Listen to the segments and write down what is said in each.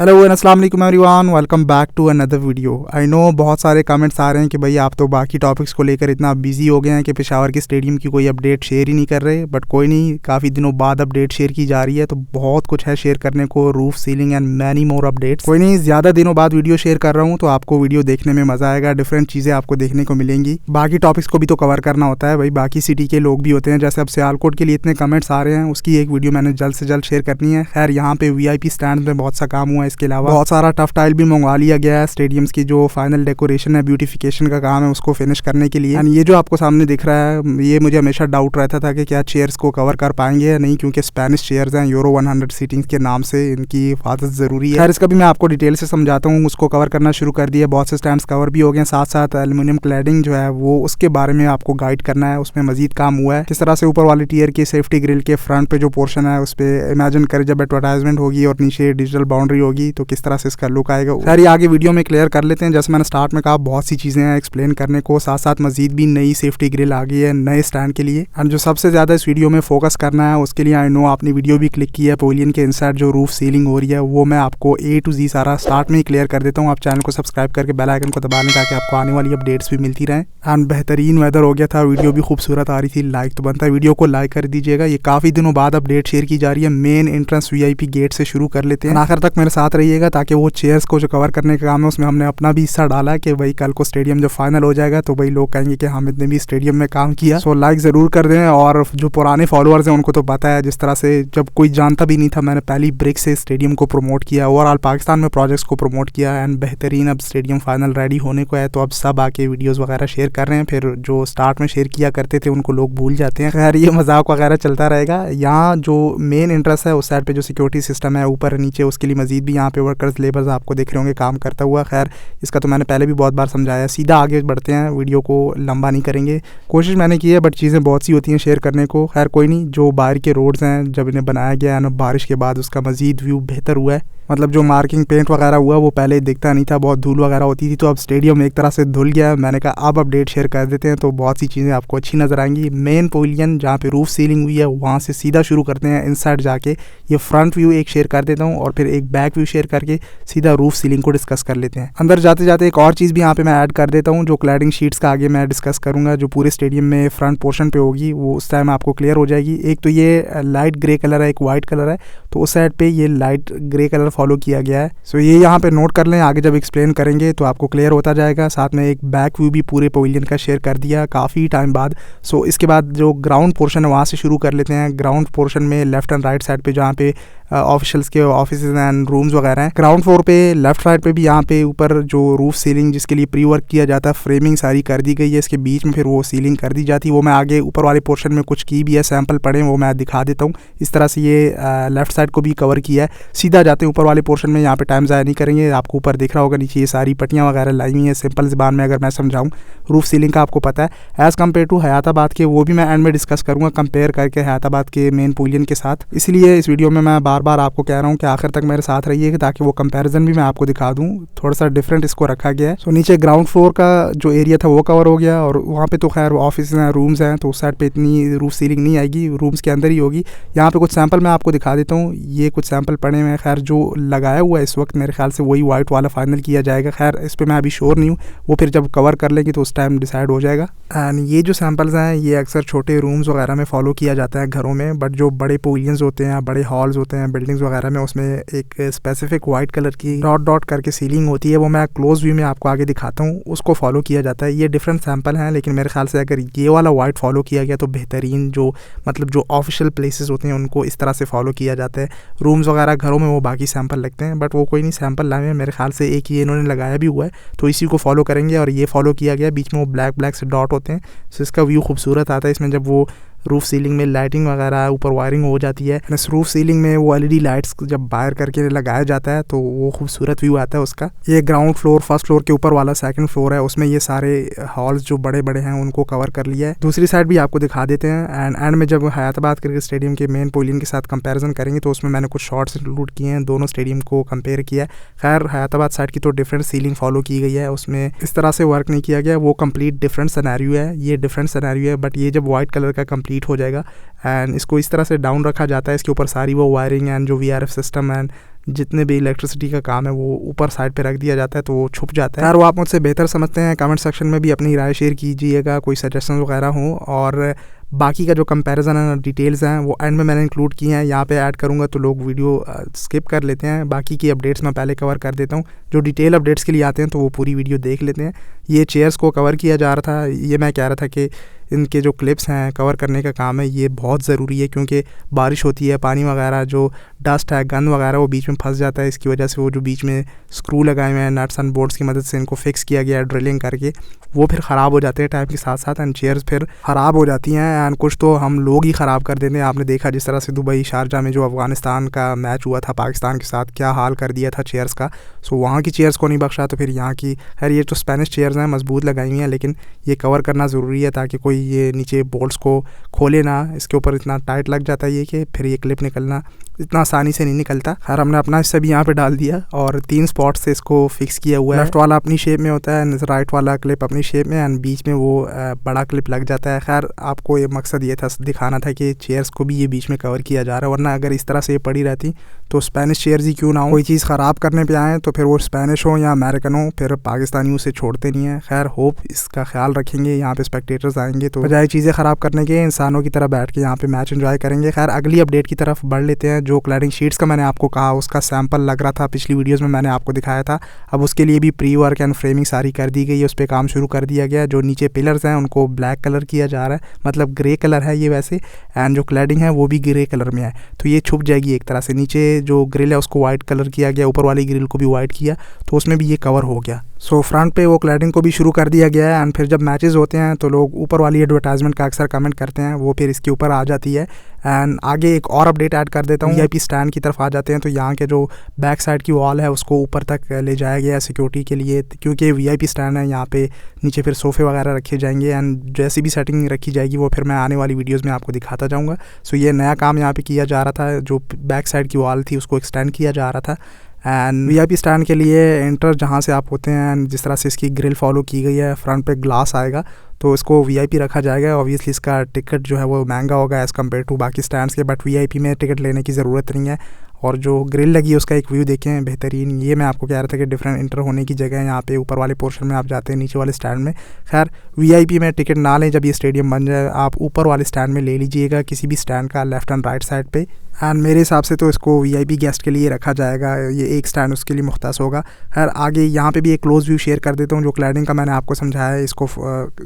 Hello and अस्सलाम वालेकुम everyone, welcome back to another video. I know बहुत सारे कमेंट्स आ रहे हैं कि भाई आप तो बाकी टॉपिक्स को लेकर इतना बिजी हो गए हैं कि पेशावर के स्टेडियम की कोई अपडेट शेयर ही नहीं कर रहे। बट कोई नहीं, काफ़ी दिनों बाद अपडेट शेयर की जा रही है तो बहुत कुछ है शेयर करने को, roof ceiling and many more updates. कोई नहीं, ज़्यादा दिनों बाद वीडियो शेयर कर रहा हूँ तो आपको वीडियो देखने में मज़ा आएगा, डिफरेंट चीज़ें आपको देखने को मिलेंगी। बाकी टॉपिक्स को भी तो कवर करना होता है भाई, बाकी सिटी के लोग भी होते हैं। जैसे अब सियालकोट के लिए इतने कमेंट्स आ रहे हैं, उसकी एक वीडियो मैंने जल्द से जल्द शेयर करनी है। खैर यहाँ पे VIP स्टैंड में बहुत सा काम हुआ है, इसके अलावा बहुत सारा टफ टाइल भी मंगवा लिया गया है। स्टेडियम्स की जो फाइनल डेकोरेशन है, ब्यूटिफिकेशन का काम है, उसको फिनिश करने के लिए। एंड ये जो आपको सामने दिख रहा है, ये मुझे हमेशा डाउट रहता था कि क्या चेयर्स को कवर कर पाएंगे या नहीं, क्योंकि स्पेनिश चेयर्स हैं, यूरो 100 सीटिंग्स के नाम से इनकी हिफाजत ज़रूरी है। खैर इसका भी मैं आपको डिटेल से समझाता हूँ। उसको कवर करना शुरू कर दिया, बहुत से स्टैंड्स कवर भी हो गए, साथ साथ एल्यूमिनियम क्लैडिंग जो है वो उसके बारे में आपको गाइड करना है, उसमें मजीद काम हुआ है। किस तरह से ऊपर वाले टीयर की सेफ्टी ग्रिल के फ्रंट पे जो पोर्शन है उस पर इमेजिन करें जब एडवर्टाइजमेंट होगी और नीचे डिजिटल बाउंड्री होगी तो किस तरह से इसका लुक आएगा। खैर ये आगे वीडियो में क्लियर कर लेते हैं। जैसे मैंने स्टार्ट में कहा, बहुत सी चीज़ें हैं एक्सप्लेन करने को, साथ साथ मजीद भी नई सेफ्टी ग्रिल आ गई है नए स्टैंड के लिए। एंड जो सबसे ज़्यादा इस वीडियो में फोकस करना है उसके लिए आई नो आपने वीडियो भी क्लिक की है, पवेलियन के इनसाइड जो रूफ सीलिंग हो रही है वो मैं आपको A to Z सारा स्टार्ट में ही क्लियर कर देता हूँ। आप चैनल को सब्सक्राइब करके बेल आइकन को दबा लें ताकि आपको आने वाली अपडेट्स भी मिलती रहें। एंड बेहतरीन वेदर हो गया था, वीडियो भी खूबसूरत आ रही थी, लाइक तो बनता है, वीडियो को लाइक कर दीजिएगा। ये काफ़ी दिनों बाद अपडेट शेयर की जा रही है। मेन एंट्रेंस VIP गेट से शुरू कर लेते हैं, आखिर तक मेरे साथ रहिएगा ताकि वो चेयर्स को जो कवर करने का काम है उसमें हमने अपना भी हिस्सा डाला है कि भाई कल को स्टेडियम जब फाइनल हो जाएगा तो भाई लोग कहेंगे कि हम इतने भी स्टेडियम में काम किया। सो लाइक ज़रूर कर दें। और जो पुराने फॉलोअर्स हैं उनको तो पता है, जिस तरह से जब कोई जानता भी नहीं था मैंने पहली ब्रिक से स्टेडियम को प्रमोट किया, ओवरऑल पाकिस्तान में प्रोजेक्ट्स को प्रमोट किया। एंड बेहतरीन अब स्टेडियम फाइनल रेडी होने को है तो अब सब आके वीडियोज़ वगैरह शेयर कर रहे हैं। फिर जो स्टार्ट में शेयर किया करते थे उनको लोग भूल जाते हैं। खैर ये मजाक वगैरह चलता रहेगा। यहाँ जो मेन इंटरेस्ट है उस साइड पे जो सिक्योरिटी सिस्टम है ऊपर नीचे, उसके लिए मजीद भी यहाँ पे वर्कर्स लेबर्स आपको दिख रहे होंगे काम करता हुआ। खैर इसका तो मैंने पहले भी बहुत बार समझाया। सीधा आगे बढ़ते हैं, वीडियो को लंबा नहीं करेंगे। कोशिश मैंने की है बट चीज़ें बहुत सी होती हैं शेयर करने को। खैर कोई नहीं, जो बाहर के रोड्स हैं जब इन्हें बनाया गया है ना बारिश के बाद, उसका मजीद व्यू बेहतर हुआ है। मतलब जो मार्किंग पेंट वगैरह हुआ वो पहले दिखता नहीं था, बहुत धूल वगैरह होती थी, तो अब स्टेडियम एक तरह से धुल गया है। मैंने कहा अब अपडेट शेयर कर देते हैं तो बहुत सी चीज़ें आपको अच्छी नज़र आएंगी। मेन पवेलियन जहाँ पे रूफ सीलिंग हुई है वहाँ से सीधा शुरू करते हैं इनसाइड जाके। ये फ्रंट व्यू एक शेयर कर देता हूँ और फिर एक बैक व्यू शेयर करके सीधा रूफ सीलिंग को डिस्कस कर लेते हैं। अंदर जाते जाते एक और चीज़ भी यहाँ पे मैं ऐड कर देता हूँ, जो क्लैडिंग शीट्स का आगे मैं डिस्कस करूँगा, जो पूरे स्टेडियम में फ्रंट पोर्शन पे होगी वो उस टाइम आपको क्लियर हो जाएगी। एक तो ये लाइट ग्रे कलर है, एक वाइट कलर है, तो उस साइड पे ये लाइट ग्रे कलर फॉलो किया गया है। सो ये यहाँ पे नोट कर लें, आगे जब एक्सप्लेन करेंगे तो आपको क्लियर होता जाएगा। साथ में एक बैक व्यू भी पूरे पवेलियन का शेयर कर दिया काफ़ी टाइम बाद। सो इसके बाद जो ग्राउंड पोर्शन है वहाँ से शुरू कर लेते हैं। ग्राउंड पोर्शन में लेफ्ट एंड राइट साइड पे जहाँ पे ऑफिशियल्स के ऑफिस एंड रूम्स वगैरह हैं, ग्राउंड फ्लोर पे लेफ्ट साइड पे भी यहाँ पे ऊपर जो रूफ सीलिंग जिसके लिए प्री वर्क किया जाता है, फ्रेमिंग सारी कर दी गई है। इसके बीच में फिर वो सीलिंग कर दी जाती है। वो मैं आगे ऊपर वाले पोर्शन में कुछ की भी है, सैंपल पड़े वो मैं दिखा देता हूँ। इस तरह से ये लेफ्ट साइड को भी कवर किया है। सीधा जाते हैं ऊपर वाले पोर्शन में, यहाँ पे टाइम ज़ाया नहीं करेंगे। आपको ऊपर दिख रहा होगा नीचे ये सारी पट्टियाँ वगैरह लाई हुई हैं। सिंपल ज़बान में अगर मैं समझाऊँ, रूफ सीलिंग का आपको पता है एज़ कम्पेयर टू हयाताबाद के, वो भी मैं एंड में डिस्कस करूँगा कंपेयर करके हयाताबाद के मेन पवेलियन के साथ। इसलिए इस वीडियो में मैं बार बार आपको कह रहा हूँ कि आखिर तक मेरे साथ रहिए ताकि वो कंपैरिजन भी मैं आपको दिखा दूँ। थोड़ा सा डिफरेंट इसको रखा गया है। सो नीचे ग्राउंड फ्लोर का जो एरिया था वो कवर हो गया और वहाँ पे तो खैर ऑफिस हैं, रूम्स हैं, तो उस साइड पे इतनी रूफ सीलिंग नहीं आएगी, रूम्स के अंदर ही होगी। यहाँ पे कुछ सैंपल मैं आपको दिखा देता हूँ। ये कुछ सैंपल पड़े हुए हैं। खैर जो लगाया हुआ है इस वक्त मेरे ख्याल से वही वाइट वाला फाइनल किया जाएगा। खैर इस पर मैं अभी श्योर नहीं हूँ, वो फिर जब कवर कर लेंगे तो उस टाइम डिसाइड हो जाएगा। एंड ये जो सैंपल्स हैं ये अक्सर छोटे रूम्स वगैरह में फॉलो किया जाता है घरों में, बट जो बड़े पवेलियंस होते हैं, बड़े हॉल्स होते हैं, बिल्डिंग्स वगैरह में, उसमें एक स्पेसिफिक वाइट कलर की डॉट डॉट करके सीलिंग होती है। वो मैं क्लोज व्यू में आपको आगे दिखाता हूँ, उसको फॉलो किया जाता है। ये डिफरेंट सैंपल हैं लेकिन मेरे ख्याल से अगर ये वाला वाइट फॉलो किया गया तो बेहतरीन, जो मतलब जो ऑफिशियल प्लेसेस होते हैं उनको इस तरह से फॉलो किया जाता है। रूम्स वगैरह घरों में वो बाकी सैंपल लगते हैं, बट वो कोई नहीं, सैंपल लाए हैं मेरे ख्याल से एक ये इन्होंने लगाया भी हुआ है तो इसी को फॉलो करेंगे। और ये फॉलो किया गया, बीच में वो ब्लैक ब्लैक से डॉट होते हैं, सो इसका व्यू खूबसूरत आता है। इसमें जब वो रूफ सीलिंग में लाइटिंग वगैरह ऊपर वायरिंग हो जाती है, इस रूफ सीलिंग में वो LED लाइट्स जब बाहर करके लगाया जाता है तो वो खूबसूरत व्यू आता है उसका। ये ग्राउंड फ्लोर, फर्स्ट फ्लोर के ऊपर वाला सेकंड फ्लोर है, उसमें ये सारे हॉल्स जो बड़े बड़े हैं उनको कवर कर लिया है। दूसरी साइड भी आपको दिखा देते हैं। एंड में जब हयाताबाद क्रिकेट स्टेडियम के मेन पवेलियन के साथ कंपेरिजन करेंगे तो उसमें मैंने कुछ शॉर्ट्स इंक्लूड किए हैं, दोनों स्टेडियम को कंपेयर किया है। खैर हयाताबाद साइड की तो डिफरेंट सीलिंग फॉलो की गई है, उसमें इस तरह से वर्क नहीं किया गया, वो कंप्लीट डिफरेंट सिनेरियो है, ये डिफरेंट सिनेरियो है। बट ये जब वाइट कलर का कंप्लीट हो जाएगा एंड इसको इस तरह से डाउन रखा जाता है, इसके ऊपर सारी वो वायरिंग एंड जो VRF सिस्टम एंड जितने भी इलेक्ट्रिसिटी का काम है वो ऊपर साइड पे रख दिया जाता है तो वो छुप जाता है। यार वो आप मुझसे बेहतर समझते हैं, कमेंट सेक्शन में भी अपनी राय शेयर कीजिएगा, कोई सजेशन वगैरह हो। और बाकी का जो कंपैरिजन है, डिटेल्स हैं, वो एंड में मैंने इंक्लूड किए हैं। यहाँ पे ऐड करूँगा तो लोग वीडियो स्किप कर लेते हैं। बाकी की अपडेट्स मैं पहले कवर कर देता हूँ। जो डिटेल अपडेट्स के लिए आते हैं तो वो पूरी वीडियो देख लेते हैं। ये चेयर्स को कवर किया जा रहा था, ये मैं कह रहा था कि इनके जो क्लिप्स हैं कवर करने का काम है, ये बहुत ज़रूरी है क्योंकि बारिश होती है, पानी वगैरह, जो डस्ट है, गंद वगैरह वो बीच में फंस जाता है। इसकी वजह से वो जो बीच में स्क्रू लगाए हुए हैं नट्स एंड बोल्ट्स की मदद से इनको फिक्स किया गया है ड्रिलिंग करके, वो फिर ख़राब हो जाते हैं टाइम के साथ साथ, एंड चेयर्स फिर ख़राब हो जाती हैं। एंड कुछ तो हम लोग ही ख़राब कर देते हैं। आपने देखा जिस तरह से दुबई शारजा में जो अफ़गानिस्तान का मैच हुआ था पाकिस्तान के साथ, क्या हाल कर दिया था चेयर्स का। सो वहाँ की चेयर्स को नहीं बख्शा तो फिर यहाँ की। खैर ये तो स्पेनिश चेयर्स हैं, मजबूत लगाई हुई हैं, लेकिन ये कवर करना ज़रूरी है ताकि कोई ये नीचे बोल्ट्स को खोले ना। इसके ऊपर इतना टाइट लग जाता है ये कि फिर ये क्लिप निकलना इतना आसानी से नहीं निकलता। खैर हमने अपना हिस्सा भी यहाँ पे डाल दिया और 3 स्पॉट से इसको फिक्स किया हुआ है। लेफ्ट वाला अपनी शेप में होता है, राइट वाला क्लिप अपनी शेप में, एंड बीच में वो बड़ा क्लिप लग जाता है। खैर आपको ये मकसद ये था, दिखाना था कि चेयर्स को भी ये बीच में कवर किया जा रहा है, वरना अगर इस तरह से ये पड़ी रहती तो स्पेनिश चेयर्स ही क्यों ना हो, कोई चीज़ ख़राब करने पे आए तो फिर वो स्पेनिश हो या अमेरिकन हो, फिर पाकिस्तानी उसे छोड़ते नहीं है। खैर होप इसका ख्याल रखेंगे, यहाँ पे स्पेक्टेटर्स आएंगे तो बजाय चीज़ें ख़राब करने के इंसानों की तरह बैठ के यहाँ पे मैच एंजॉय करेंगे। खैर अगली अपडेट की तरफ बढ़ लेते हैं। जो क्लैडिंग शीट्स का मैंने आपको कहा उसका सैंपल लग रहा था, पिछली वीडियोज़ में मैंने आपको दिखाया था। अब उसके लिए भी प्री वर्क एंड फ्रेमिंग सारी कर दी गई है, उस पर काम शुरू कर दिया गया। जो नीचे पिलर्स हैं उनको ब्लैक कलर किया जा रहा है, मतलब ग्रे कलर है ये वैसे, एंड जो क्लैडिंग है वो भी ग्रे कलर में है, तो ये छुप जाएगी एक तरह से। नीचे जो ग्रिल है उसको वाइट कलर किया गया, ऊपर वाली ग्रिल को भी वाइट किया, तो उसमें भी ये कवर हो गया। सो फ्रंट पे वो क्लैडिंग को भी शुरू कर दिया गया है। एंड फिर जब मैचेस होते हैं तो लोग ऊपर वाली एडवर्टाइजमेंट का अक्सर कमेंट करते हैं, वो फिर इसके ऊपर आ जाती है। एंड आगे एक और अपडेट ऐड कर देता हूँ, VIP स्टैंड की तरफ आ जाते हैं। तो यहाँ के जो बैक साइड की वॉल है उसको ऊपर तक ले जाया गया है सिक्योरिटी के लिए, क्योंकि VIP स्टैंड है। यहाँ पे नीचे फिर सोफ़े वगैरह रखे जाएंगे, एंड जैसी भी सेटिंग रखी जाएगी वो फिर मैं आने वाली वीडियोज़ में आपको दिखाता जाऊँगा। सो ये नया काम यहाँ पे किया जा रहा था, जो बैक साइड की वॉल थी उसको एक्सटेंड किया जा रहा था। एंड VIP स्टैंड के लिए एंटर जहाँ से आप होते हैं, एंड जिस तरह से इसकी ग्रिल फॉलो की गई है, फ्रंट पे ग्लास आएगा तो इसको VIP रखा जाएगा। ऑब्वियसली इसका टिकट जो है वो महंगा होगा एज़ कम्पेयर टू बाकी स्टैंड्स के, बट VIP में टिकट लेने की ज़रूरत नहीं है। और जो ग्रिल लगी है उसका एक व्यू देखें, बेहतरीन। ये मैं आपको कह रहा था कि डिफरेंट इंटर होने की जगह है यहाँ पे, ऊपर वाले पोर्शन में आप जाते हैं नीचे वाले स्टैंड में। खैर VIP में टिकट ना लें, जब ये स्टेडियम बन जाए आप ऊपर वाले स्टैंड में ले लीजिएगा, किसी भी स्टैंड का लेफ़्ट एंड राइट साइड पे। एंड मेरे हिसाब से तो इसको VIP गेस्ट के लिए रखा जाएगा, ये एक स्टैंड उसके लिए मुख्तस होगा। खैर आगे यहाँ पे भी एक क्लोज व्यू शेयर कर देता हूँ। जो क्लैडिंग का मैंने आपको समझाया है इसको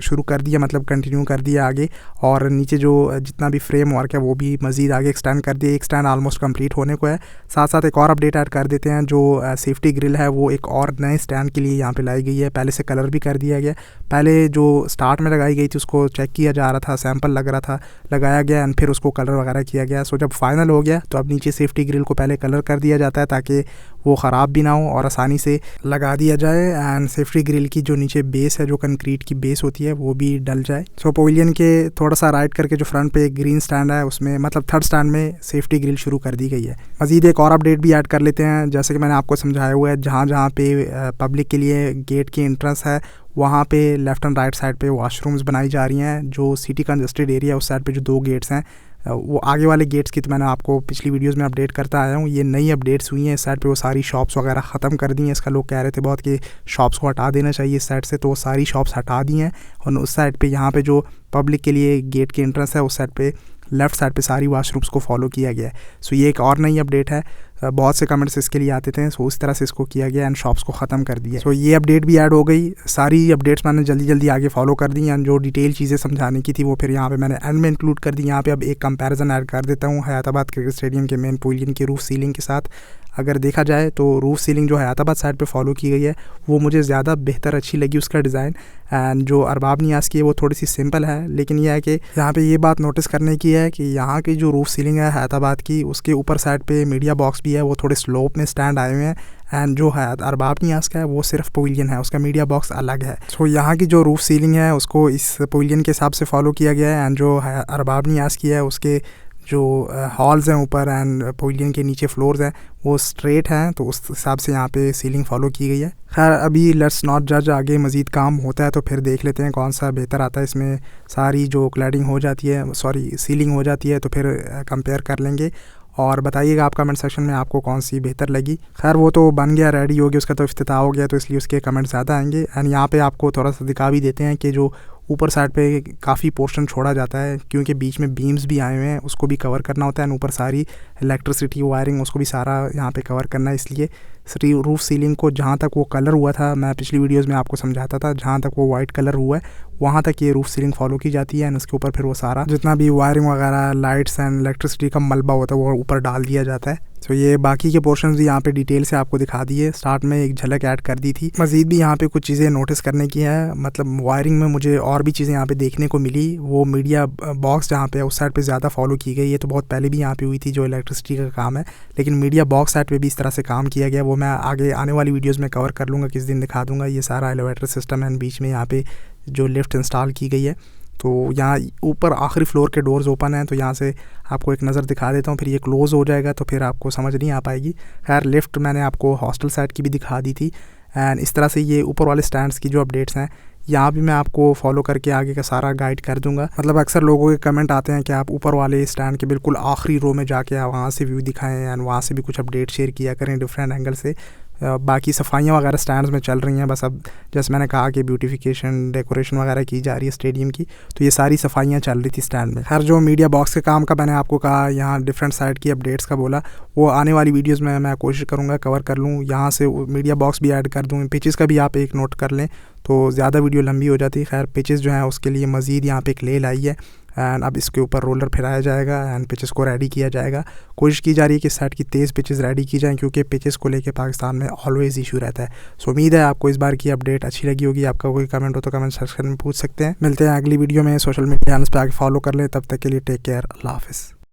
शुरू कर दिया, मतलब कंटिन्यू कर दिया आगे, और नीचे जो जितना भी फ्रेम वर्क है वो भी मज़ीद आगे एक्सटेंड कर दिया। एक स्टैंड ऑलमोस्ट कंप्लीट होने को है। साथ साथ एक और अपडेट ऐड कर देते हैं, जो सेफ्टी ग्रिल है वो एक और नए स्टैंड के लिए यहाँ पे लाई गई है। पहले से कलर भी कर दिया गया, पहले जो स्टार्ट में लगाई गई थी उसको चेक किया जा रहा था, सैंपल लग रहा था, लगाया गया एंड फिर उसको कलर वगैरह किया गया। सो जब फाइनल हो गया तो अब नीचे सेफ्टी ग्रिल को पहले कलर कर दिया जाता है ताकि वो ख़राब भी ना हो और आसानी से लगा दिया जाए। एंड सेफ्टी ग्रिल की जो नीचे बेस है, जो कंक्रीट की बेस होती है, वो भी डल जाए। सो पवेलियन के थोड़ा सा राइट करके जो फ्रंट पे एक ग्रीन स्टैंड है उसमें, मतलब थर्ड स्टैंड में सेफ्टी ग्रिल शुरू कर दी गई है। मज़ीद एक और अपडेट भी ऐड कर लेते हैं। जैसे कि मैंने आपको समझाया हुआ है, जहाँ जहाँ पे पब्लिक के लिए गेट की एंट्रेंस है वहाँ पे लेफ़्ट एंड राइट साइड पे वॉशरूम्स बनाई जा रही हैं। जो सिटी कंजस्टेड एरिया उस साइड पे जो 2 गेट्स हैं, वो आगे वाले गेट्स की तो मैंने आपको पिछली वीडियोस में अपडेट करता आया हूँ। ये नई अपडेट्स हुई हैं इस साइड पे, वो सारी शॉप्स वगैरह ख़त्म कर दी हैं। इसका लोग कह रहे थे बहुत कि शॉप्स को हटा देना चाहिए इस साइड से, तो वो सारी शॉप्स हटा दी हैं। और उस साइड पे यहाँ पे जो पब्लिक के लिए गेट की एंट्रेंस है उस साइड पे लेफ़्ट साइड पे सारी वॉशरूम्स को फॉलो किया गया है। सो ये एक और नई अपडेट है। बहुत से कमेंट्स इसके लिए आते थे, सो उस तरह से इसको किया गया एंड शॉप्स को ख़त्म कर दिया। सो ये अपडेट भी ऐड हो गई। सारी अपडेट्स मैंने जल्दी जल्दी आगे फॉलो कर दी एंड जो डिटेल चीज़ें समझाने की थी वो फिर यहाँ पे मैंने एंड में इंक्लूड कर दी। यहाँ पे अब एक कंपैरिजन ऐड कर देता हूँ हयाताबाद क्रिकेट स्टेडियम के मेन पवेलियन की रूफ सीलिंग के साथ। अगर देखा जाए तो रूफ सीलिंग जो हयाताबाद साइड पे फॉलो की गई है वो मुझे ज़्यादा बेहतर अच्छी लगी उसका डिज़ाइन। एंड जो अरबाब नियाज़ की है वो थोड़ी सी सिंपल है, लेकिन यह है कि यहाँ पे ये बात नोटिस करने की है कि यहाँ की जो रूफ सीलिंग है हयाताबाद की, उसके ऊपर साइड पे मीडिया बॉक्स भी है, वो थोड़े स्लोप में स्टैंड आए हुए हैं। एंड जो है अरबाब नियाज़ का है वो सिर्फ पवेलियन है, उसका मीडिया बॉक्स अलग है। सो यहाँ की जो रूफ सीलिंग है उसको इस पवेलियन के हिसाब से फॉलो किया गया है। एंड जो है अरबाब नियाज़ की है उसके जो हॉल्स हैं ऊपर एंड पवेलियन के नीचे फ्लोर्स हैं वो स्ट्रेट हैं, तो उस हिसाब से यहाँ पे सीलिंग फॉलो की गई है। खैर अभी लेट्स नॉट जज, आगे मज़ीद काम होता है तो फिर देख लेते हैं कौन सा बेहतर आता है। इसमें सारी जो क्लैडिंग हो जाती है, सॉरी सीलिंग हो जाती है, तो फिर कंपेयर कर लेंगे। और बताइएगा आप कमेंट सेक्शन में आपको कौन सी बेहतर लगी। खैर वो तो बन गया, रेडी हो गया, उसका तो इफ्तिताह हो गया, तो इसलिए उसके कमेंट ज़्यादा आएंगे। एंड यहाँ पे आपको थोड़ा सा दिखा भी देते हैं कि जो ऊपर साइड पे काफ़ी पोर्शन छोड़ा जाता है, क्योंकि बीच में बीम्स भी आए हुए हैं, उसको भी कवर करना होता है। एंड ऊपर सारी इलेक्ट्रिसिटी वायरिंग उसको भी सारा यहाँ पे कवर करना है। इसलिए रूफ सीलिंग को जहाँ तक वो कलर हुआ था, मैं पिछली वीडियोस में आपको समझाता था, जहाँ तक वो वाइट कलर हुआ है वहाँ तक ये रूफ सीलिंग फॉलो की जाती है। एंड उसके ऊपर फिर वो सारा जितना भी वायरिंग वगैरह, लाइट्स एंड इलेक्ट्रिसिटी का मलबा होता है वो ऊपर डाल दिया जाता है। तो ये बाकी के पोर्शंस भी यहाँ पे डिटेल से आपको दिखा दिए, स्टार्ट में एक झलक ऐड कर दी थी। मज़ीद भी यहाँ पे कुछ चीज़ें नोटिस करने की है, मतलब वायरिंग में मुझे और भी चीज़ें यहाँ पे देखने को मिली। वो मीडिया बॉक्स जहाँ पे उस साइड पे ज़्यादा फॉलो की गई है, तो बहुत पहले भी यहाँ पे हुई थी जो इलेक्ट्रिसिटी का काम है, लेकिन मीडिया बॉक्स साइड पे भी इस तरह से काम किया गया। वो मैं आगे आने वाली वीडियोज़ में कवर कर लूँगा, किस दिन दिखा दूँगा। ये सारा एलिवेटर सिस्टम है, बीच में यहाँ पे जो लिफ्ट इंस्टॉल की गई है। तो यहाँ ऊपर आखिरी फ्लोर के डोर्स ओपन हैं, तो यहाँ से आपको एक नज़र दिखा देता हूँ, फिर ये क्लोज़ हो जाएगा तो फिर आपको समझ नहीं आ पाएगी। खैर लिफ्ट मैंने आपको हॉस्टल साइड की भी दिखा दी थी। एंड इस तरह से ये ऊपर वाले स्टैंड्स की जो अपडेट्स हैं यहाँ भी मैं आपको फॉलो करके आगे का सारा गाइड कर दूंगा। मतलब अक्सर लोगों के कमेंट आते हैं कि आप ऊपर वाले स्टैंड के बिल्कुल आखिरी रो में जाके आप वहाँ से व्यू दिखाएं एंड वहाँ से भी कुछ अपडेट शेयर किया करें डिफरेंट एंगल से। बाकी सफाइयाँ वगैरह स्टैंड्स में चल रही हैं, बस अब जैसे मैंने कहा कि ब्यूटिफिकेशन डेकोरेशन वगैरह की जा रही है स्टेडियम की, तो ये सारी सफाइयाँ चल रही थी स्टैंड में। हर जो मीडिया बॉक्स के काम का मैंने आपको कहा, यहाँ डिफरेंट साइड की अपडेट्स का बोला, वो आने वाली वीडियोज़ में मैं कोशिश करूँगा कवर कर लूँ। यहाँ से मीडिया बॉक्स भी ऐड कर दूँ, पिचेस का भी आप एक नोट कर लें तो ज़्यादा वीडियो लंबी हो जाती है। खैर पिचेस जो हैं उसके लिए मज़ीद यहाँ पे एक ले लाई है एंड अब इसके ऊपर रोलर फिराया जाएगा एंड पिचेस को रेडी किया जाएगा। कोशिश की जा रही है कि इस साइड की तेज़ पिचेस रेडी की जाएँ, क्योंकि पिचेस को लेके पाकिस्तान में ऑलवेज़ इशू रहता है। सो उम्मीद है आपको इस बार की अपडेट अच्छी लगी होगी। आपका कोई कमेंट हो तो कमेंट सेक्शन में पूछ सकते हैं। मिलते हैं अगली वीडियो में। सोशल मीडिया चैनल्स पर आगे फॉलो कर लें। तब तक के लिए टेक केयर, अल्लाह हाफ़िज़।